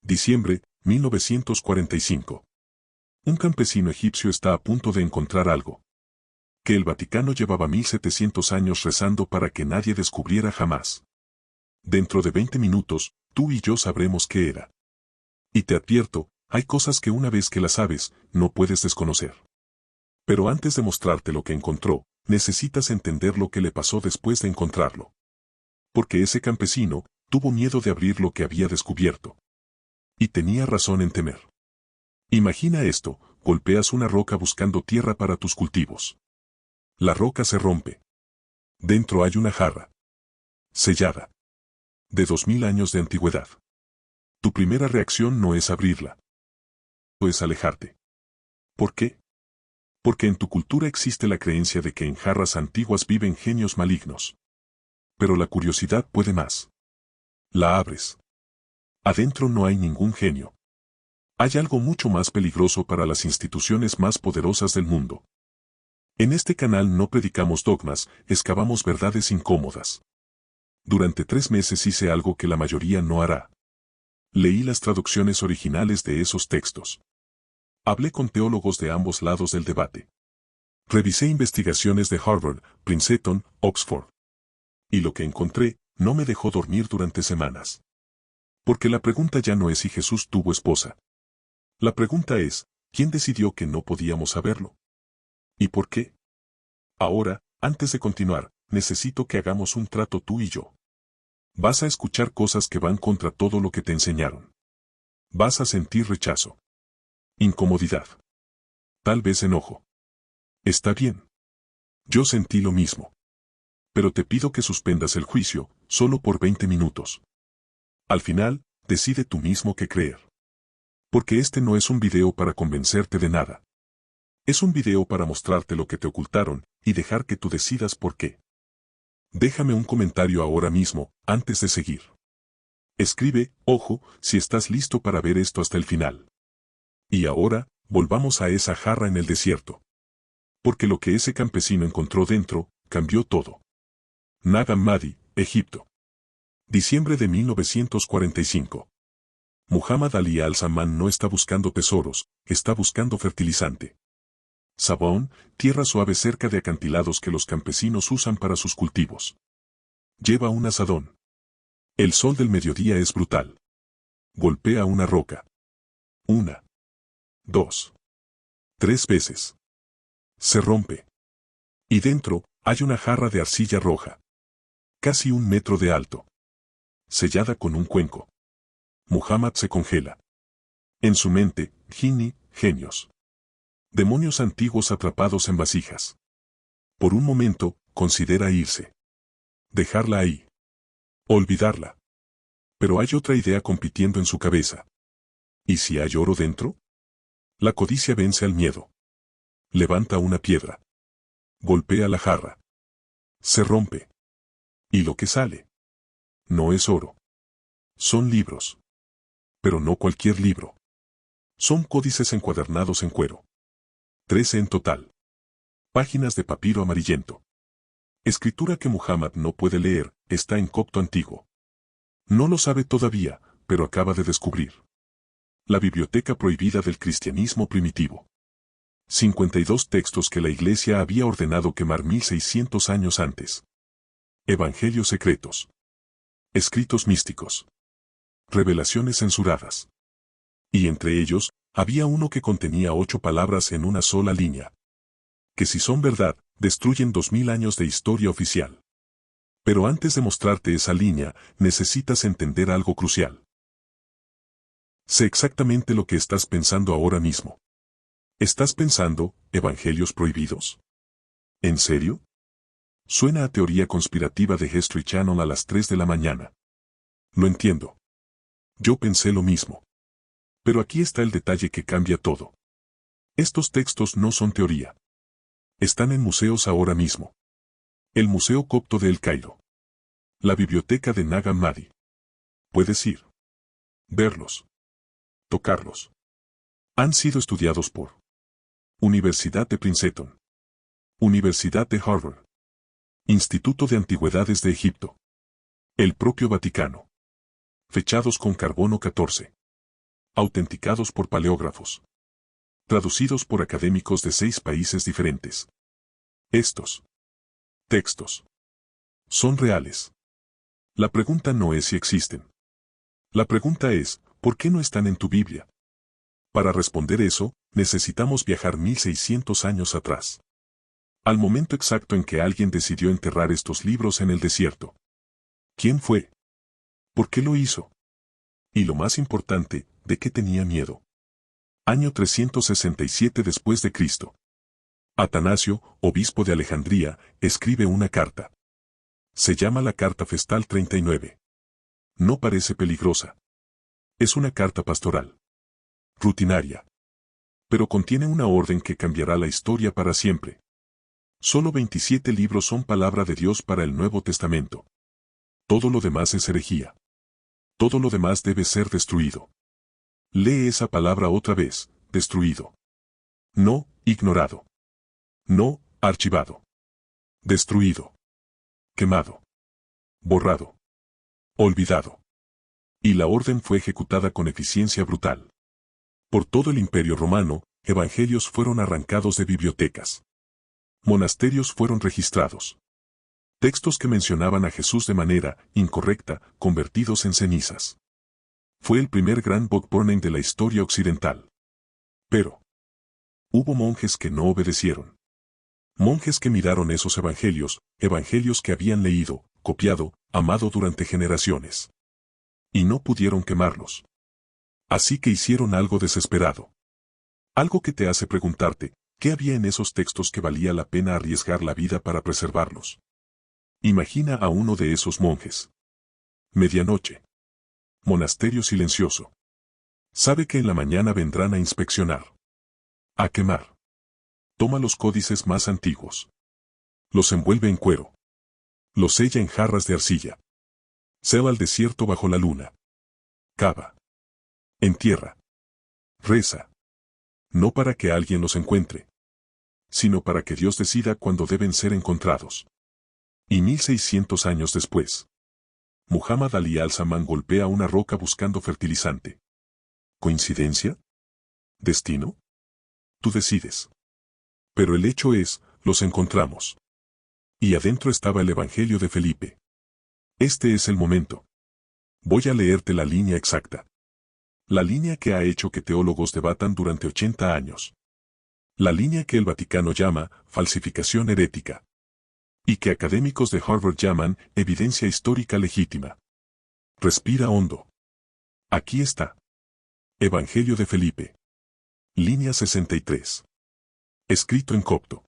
Diciembre, 1945. Un campesino egipcio está a punto de encontrar algo que el Vaticano llevaba 1700 años rezando para que nadie descubriera jamás. Dentro de 20 minutos, tú y yo sabremos qué era. Y te advierto, hay cosas que una vez que las sabes, no puedes desconocer. Pero antes de mostrarte lo que encontró, necesitas entender lo que le pasó después de encontrarlo. Porque ese campesino tuvo miedo de abrir lo que había descubierto. Y tenía razón en temer. Imagina esto, golpeas una roca buscando tierra para tus cultivos. La roca se rompe. Dentro hay una jarra. Sellada. De 2000 años de antigüedad. Tu primera reacción no es abrirla. Es alejarte. ¿Por qué? Porque en tu cultura existe la creencia de que en jarras antiguas viven genios malignos. Pero la curiosidad puede más. La abres. Adentro no hay ningún genio. Hay algo mucho más peligroso para las instituciones más poderosas del mundo. En este canal no predicamos dogmas, excavamos verdades incómodas. Durante 3 meses hice algo que la mayoría no hará. Leí las traducciones originales de esos textos. Hablé con teólogos de ambos lados del debate. Revisé investigaciones de Harvard, Princeton, Oxford. Y lo que encontré no me dejó dormir durante semanas. Porque la pregunta ya no es si Jesús tuvo esposa. La pregunta es, ¿quién decidió que no podíamos saberlo? ¿Y por qué? Ahora, antes de continuar, necesito que hagamos un trato tú y yo. Vas a escuchar cosas que van contra todo lo que te enseñaron. Vas a sentir rechazo. Incomodidad. Tal vez enojo. Está bien. Yo sentí lo mismo. Pero te pido que suspendas el juicio, solo por 20 minutos. Al final, decide tú mismo qué creer. Porque este no es un video para convencerte de nada. Es un video para mostrarte lo que te ocultaron, y dejar que tú decidas por qué. Déjame un comentario ahora mismo, antes de seguir. Escribe, ojo, si estás listo para ver esto hasta el final. Y ahora, volvamos a esa jarra en el desierto. Porque lo que ese campesino encontró dentro, cambió todo. Nag Hammadi, Egipto. Diciembre de 1945. Muhammad Ali al-Zaman no está buscando tesoros, está buscando fertilizante. Sabón, tierra suave cerca de acantilados que los campesinos usan para sus cultivos. Lleva un azadón. El sol del mediodía es brutal. Golpea una roca. 1, 2, 3 veces. Se rompe. Y dentro, hay una jarra de arcilla roja. Casi 1 metro de alto. Sellada con un cuenco. Muhammad se congela. En su mente, Jinni, genios. Demonios antiguos atrapados en vasijas. Por un momento, considera irse. Dejarla ahí. Olvidarla. Pero hay otra idea compitiendo en su cabeza. ¿Y si hay oro dentro? La codicia vence al miedo. Levanta una piedra. Golpea la jarra. Se rompe. ¿Y lo que sale? No es oro. Son libros. Pero no cualquier libro. Son códices encuadernados en cuero. 13 en total. Páginas de papiro amarillento. Escritura que Muhammad no puede leer, está en copto antiguo. No lo sabe todavía, pero acaba de descubrir. La biblioteca prohibida del cristianismo primitivo. 52 textos que la Iglesia había ordenado quemar 1600 años antes. Evangelios secretos. Escritos místicos. Revelaciones censuradas. Y entre ellos, había uno que contenía 8 palabras en una sola línea. Que si son verdad, destruyen 2000 años de historia oficial. Pero antes de mostrarte esa línea, necesitas entender algo crucial. Sé exactamente lo que estás pensando ahora mismo. ¿Estás pensando, evangelios prohibidos? ¿En serio? Suena a teoría conspirativa de History Channel a las 3 de la mañana. Lo entiendo. Yo pensé lo mismo. Pero aquí está el detalle que cambia todo. Estos textos no son teoría. Están en museos ahora mismo. El Museo Copto de El Cairo. La biblioteca de Nag Hammadi. Puedes ir. Verlos. Tocarlos. Han sido estudiados por Universidad de Princeton. Universidad de Harvard. Instituto de Antigüedades de Egipto. El propio Vaticano. Fechados con carbono 14. Autenticados por paleógrafos. Traducidos por académicos de 6 países diferentes. Estos textos son reales. La pregunta no es si existen. La pregunta es, ¿por qué no están en tu Biblia? Para responder eso, necesitamos viajar 1600 años atrás. Al momento exacto en que alguien decidió enterrar estos libros en el desierto. ¿Quién fue? ¿Por qué lo hizo? Y lo más importante, ¿de qué tenía miedo? Año 367 después de Cristo. Atanasio, obispo de Alejandría, escribe una carta. Se llama la Carta Festal 39. No parece peligrosa. Es una carta pastoral. Rutinaria. Pero contiene una orden que cambiará la historia para siempre. Solo 27 libros son palabra de Dios para el Nuevo Testamento. Todo lo demás es herejía. Todo lo demás debe ser destruido. Lee esa palabra otra vez, destruido. No, ignorado. No, archivado. Destruido. Quemado. Borrado. Olvidado. Y la orden fue ejecutada con eficiencia brutal. Por todo el Imperio Romano, evangelios fueron arrancados de bibliotecas. Monasterios fueron registrados. Textos que mencionaban a Jesús de manera incorrecta, convertidos en cenizas. Fue el primer gran book burning de la historia occidental. Pero hubo monjes que no obedecieron. Monjes que miraron esos evangelios que habían leído, copiado, amado durante generaciones. Y no pudieron quemarlos. Así que hicieron algo desesperado. Algo que te hace preguntarte, ¿qué había en esos textos que valía la pena arriesgar la vida para preservarlos? Imagina a uno de esos monjes. Medianoche. Monasterio silencioso. Sabe que en la mañana vendrán a inspeccionar. A quemar. Toma los códices más antiguos. Los envuelve en cuero. Los sella en jarras de arcilla. Se va al desierto bajo la luna. Cava. Entierra. Reza. No para que alguien los encuentre, sino para que Dios decida cuándo deben ser encontrados. Y 1600 años después, Muhammad Ali al-Zaman golpea una roca buscando fertilizante. ¿Coincidencia? ¿Destino? Tú decides. Pero el hecho es, los encontramos. Y adentro estaba el Evangelio de Felipe. Este es el momento. Voy a leerte la línea exacta. La línea que ha hecho que teólogos debatan durante 80 años. La línea que el Vaticano llama falsificación herética. Y que académicos de Harvard llaman evidencia histórica legítima. Respira hondo. Aquí está. Evangelio de Felipe. Línea 63. Escrito en copto.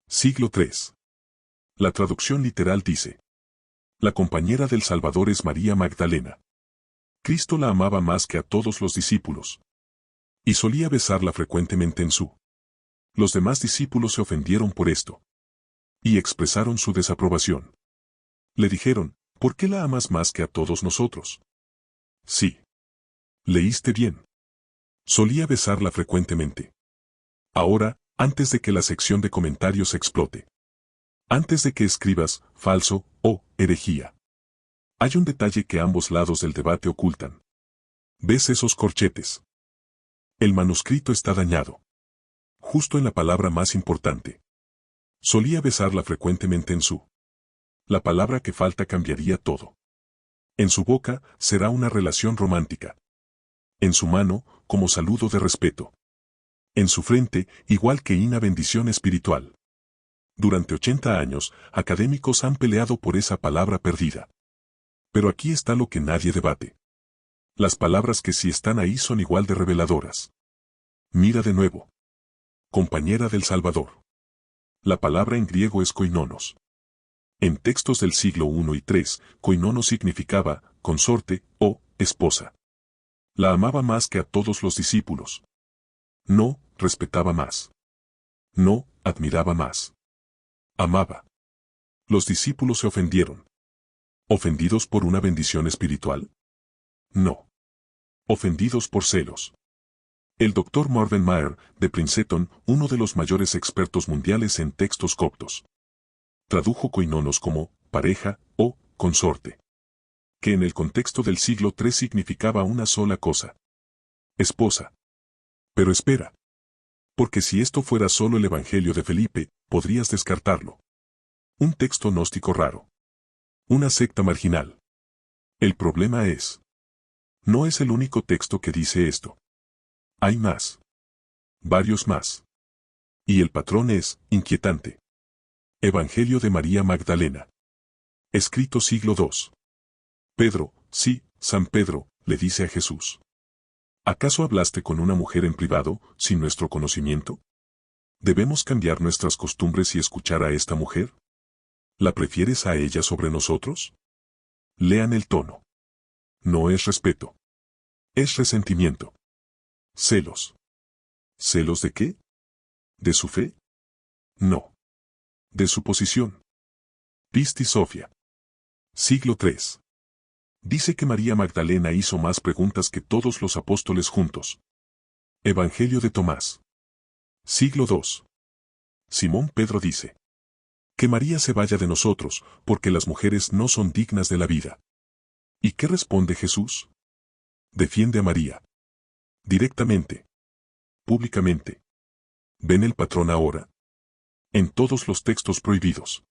Siglo III. La traducción literal dice: la compañera del Salvador es María Magdalena. Cristo la amaba más que a todos los discípulos. Y solía besarla frecuentemente en su. Los demás discípulos se ofendieron por esto. Y expresaron su desaprobación. Le dijeron, ¿por qué la amas más que a todos nosotros? Sí. Leíste bien. Solía besarla frecuentemente. Ahora, antes de que la sección de comentarios explote. Antes de que escribas, falso, o, herejía. Hay un detalle que ambos lados del debate ocultan. ¿Ves esos corchetes? El manuscrito está dañado. Justo en la palabra más importante. Solía besarla frecuentemente en su. La palabra que falta cambiaría todo. En su boca, será una relación romántica. En su mano, como saludo de respeto. En su frente, igual que una bendición espiritual. Durante 80 años, académicos han peleado por esa palabra perdida. Pero aquí está lo que nadie debate. Las palabras que sí están ahí son igual de reveladoras. Mira de nuevo. Compañera del Salvador. La palabra en griego es koinonos. En textos del siglo I y III, koinonos significaba consorte o esposa. La amaba más que a todos los discípulos. No, respetaba más. No, admiraba más. Amaba. Los discípulos se ofendieron. ¿Ofendidos por una bendición espiritual? No. Ofendidos por celos. El Dr. Marvin Mayer, de Princeton, uno de los mayores expertos mundiales en textos coptos, tradujo koinonos como pareja o consorte, que en el contexto del siglo III significaba una sola cosa. esposa. Pero espera. Porque si esto fuera solo el Evangelio de Felipe, podrías descartarlo. Un texto gnóstico raro. Una secta marginal. El problema es, no es el único texto que dice esto. Hay más. Varios más. Y el patrón es inquietante. Evangelio de María Magdalena. Escrito siglo II. Pedro, sí, San Pedro, le dice a Jesús. ¿Acaso hablaste con una mujer en privado, sin nuestro conocimiento? ¿Debemos cambiar nuestras costumbres y escuchar a esta mujer? ¿La prefieres a ella sobre nosotros? Lean el tono. No es respeto. Es resentimiento. Celos. ¿Celos de qué? ¿De su fe? No. De su posición. Pisti Sofia. Siglo III. Dice que María Magdalena hizo más preguntas que todos los apóstoles juntos. Evangelio de Tomás. Siglo II. Simón Pedro dice. Que María se vaya de nosotros, porque las mujeres no son dignas de la vida. ¿Y qué responde Jesús? Defiende a María. Directamente. Públicamente. ¿Ven el patrón ahora? En todos los textos prohibidos.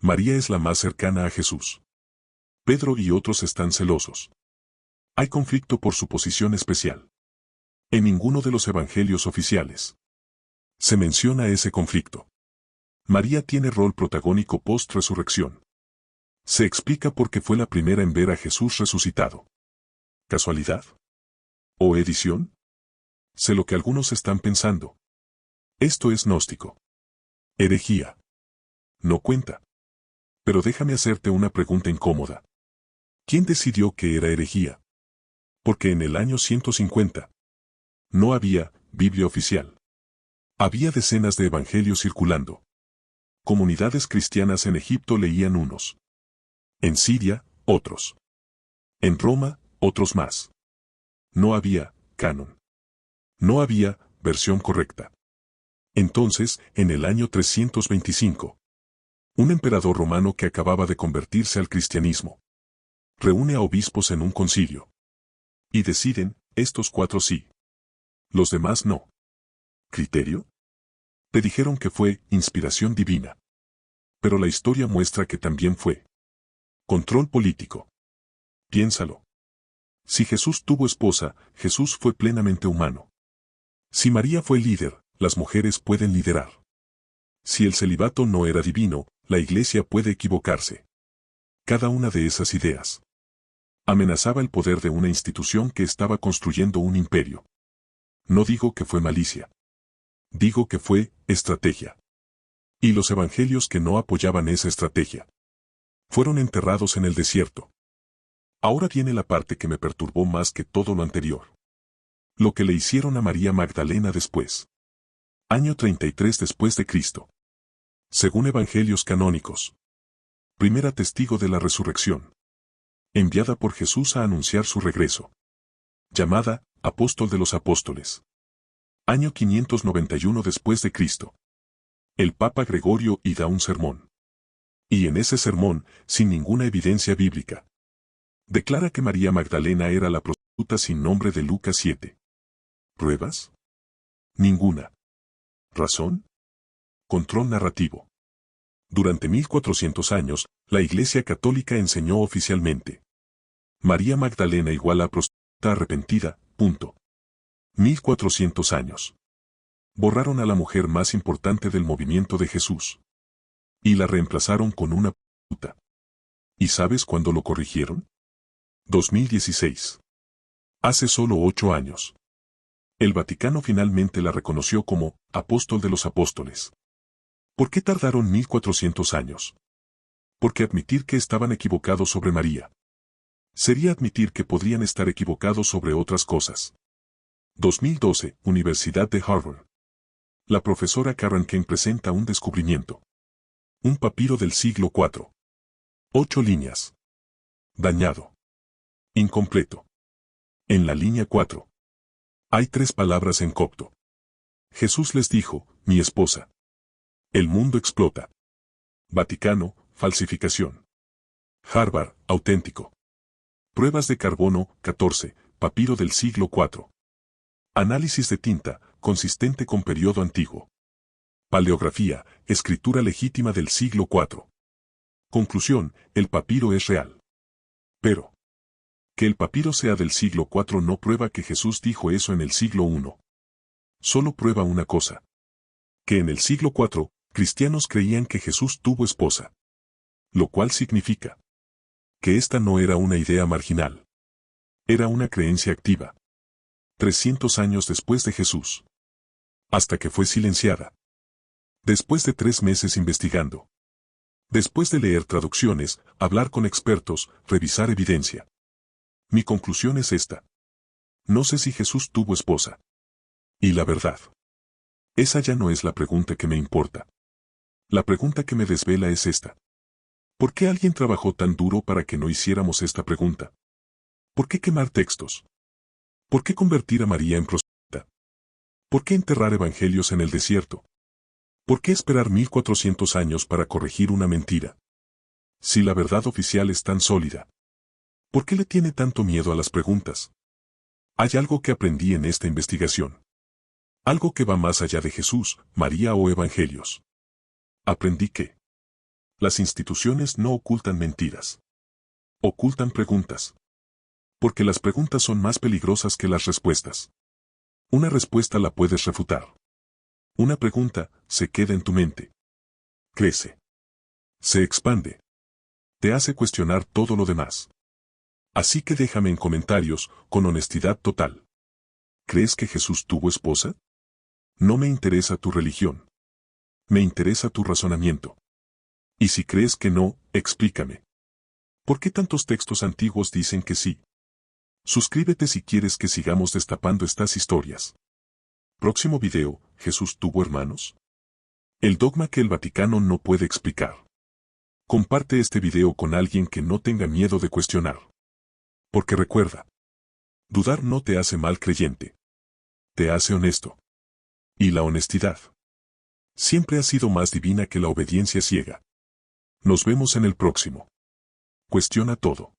María es la más cercana a Jesús. Pedro y otros están celosos. Hay conflicto por su posición especial. En ninguno de los evangelios oficiales se menciona ese conflicto. María tiene rol protagónico post-resurrección. Se explica porque fue la primera en ver a Jesús resucitado. ¿Casualidad? ¿O edición? Sé lo que algunos están pensando. Esto es gnóstico. Herejía. No cuenta. Pero déjame hacerte una pregunta incómoda. ¿Quién decidió que era herejía? Porque en el año 150 no había Biblia oficial. Había decenas de evangelios circulando. Comunidades cristianas en Egipto leían unos. En Siria, otros. En Roma, otros más. No había canon. No había versión correcta. Entonces, en el año 325, un emperador romano que acababa de convertirse al cristianismo reúne a obispos en un concilio. Y deciden, estos 4 sí. Los demás no. ¿Criterio? Te dijeron que fue inspiración divina. Pero la historia muestra que también fue control político. Piénsalo. Si Jesús tuvo esposa, Jesús fue plenamente humano. Si María fue líder, las mujeres pueden liderar. Si el celibato no era divino, la Iglesia puede equivocarse. Cada una de esas ideas amenazaba el poder de una institución que estaba construyendo un imperio. No digo que fue malicia. Digo que fue estrategia. Y los evangelios que no apoyaban esa estrategia fueron enterrados en el desierto. Ahora viene la parte que me perturbó más que todo lo anterior. Lo que le hicieron a María Magdalena después. Año 33 después de Cristo. Según evangelios canónicos. Primera testigo de la resurrección. Enviada por Jesús a anunciar su regreso. Llamada, apóstol de los apóstoles. Año 591 después de Cristo. El Papa Gregorio y da un sermón. Y en ese sermón, sin ninguna evidencia bíblica, declara que María Magdalena era la prostituta sin nombre de Lucas 7. ¿Pruebas? Ninguna. ¿Razón? Control narrativo. Durante 1400 años, la Iglesia Católica enseñó oficialmente. María Magdalena igual a prostituta arrepentida, punto. 1400 años. Borraron a la mujer más importante del movimiento de Jesús. Y la reemplazaron con una prostituta. ¿Y sabes cuándo lo corrigieron? 2016. Hace solo 8 años. El Vaticano finalmente la reconoció como apóstol de los apóstoles. ¿Por qué tardaron 1400 años? Porque admitir que estaban equivocados sobre María sería admitir que podrían estar equivocados sobre otras cosas. 2012, Universidad de Harvard. La profesora Karen Kane presenta un descubrimiento. Un papiro del siglo IV. 8 líneas. Dañado. Incompleto. En la línea 4. Hay 3 palabras en copto. Jesús les dijo, mi esposa. El mundo explota. Vaticano, falsificación. Harvard, auténtico. Pruebas de carbono, 14, papiro del siglo IV. Análisis de tinta, consistente con periodo antiguo. Paleografía, escritura legítima del siglo IV. Conclusión, el papiro es real. Pero, que el papiro sea del siglo IV no prueba que Jesús dijo eso en el siglo I. Solo prueba una cosa. Que en el siglo IV, cristianos creían que Jesús tuvo esposa. Lo cual significa que esta no era una idea marginal. Era una creencia activa. 300 años después de Jesús. Hasta que fue silenciada. Después de 3 meses investigando. Después de leer traducciones, hablar con expertos, revisar evidencia. Mi conclusión es esta. No sé si Jesús tuvo esposa. Y la verdad. Esa ya no es la pregunta que me importa. La pregunta que me desvela es esta. ¿Por qué alguien trabajó tan duro para que no hiciéramos esta pregunta? ¿Por qué quemar textos? ¿Por qué convertir a María en prostituta? ¿Por qué enterrar evangelios en el desierto? ¿Por qué esperar 1400 años para corregir una mentira? Si la verdad oficial es tan sólida. ¿Por qué le tiene tanto miedo a las preguntas? Hay algo que aprendí en esta investigación. Algo que va más allá de Jesús, María o evangelios. Aprendí que las instituciones no ocultan mentiras. Ocultan preguntas. Porque las preguntas son más peligrosas que las respuestas. Una respuesta la puedes refutar. Una pregunta se queda en tu mente. Crece. Se expande. Te hace cuestionar todo lo demás. Así que déjame en comentarios, con honestidad total. ¿Crees que Jesús tuvo esposa? No me interesa tu religión. Me interesa tu razonamiento. Y si crees que no, explícame. ¿Por qué tantos textos antiguos dicen que sí? Suscríbete si quieres que sigamos destapando estas historias. Próximo video, ¿Jesús tuvo hermanos? El dogma que el Vaticano no puede explicar. Comparte este video con alguien que no tenga miedo de cuestionar. Porque recuerda, dudar no te hace mal creyente. Te hace honesto. Y la honestidad siempre ha sido más divina que la obediencia ciega. Nos vemos en el próximo. Cuestiona todo.